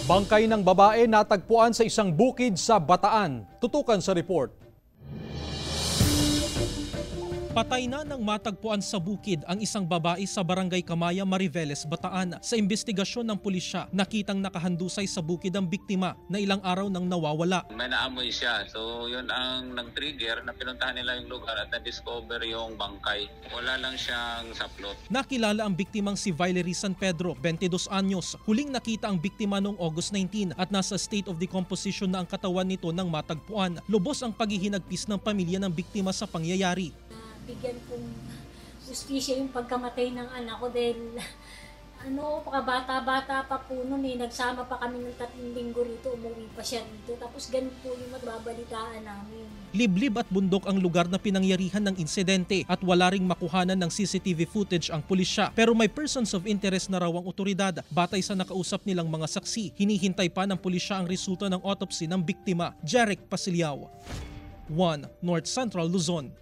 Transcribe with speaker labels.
Speaker 1: Bangkay ng babae natagpuan sa isang bukid sa Bataan. Tutukan sa report.
Speaker 2: Patay na nang matagpuan sa bukid ang isang babae sa Barangay Kamaya, Mariveles, Bataan. Sa investigasyon ng pulisya, nakitang nakahandusay sa bukid ang biktima na ilang araw nang nawawala.
Speaker 3: May naamoy siya. So yun ang nag-trigger na pinuntahan nila yung lugar at na-discover yung bangkay. Wala lang siyang saplot.
Speaker 2: Nakilala ang biktimang si Valerie San Pedro, 22 anyos. Huling nakita ang biktima noong August 19 at nasa state of decomposition na ang katawan nito nang matagpuan. Lubos ang paghihinagpis ng pamilya ng biktima sa pangyayari.
Speaker 4: Bigyan kong justisya yung pagkamatay ng anak ko dahil bata-bata pa po noon nagsama pa kami ng 3 linggo rito, umuwi pa siya dito, tapos ganun po yung magbabalitaan namin.
Speaker 2: Liblib at bundok ang lugar na pinangyarihan ng insidente at wala ring makuhanan ng CCTV footage ang pulisya. Pero may persons of interest na raw ang otoridad. Batay sa nakausap nilang mga saksi, hinihintay pa ng pulisya ang resulta ng autopsy ng biktima. Jeric Pasiliao, 1 North Central Luzon.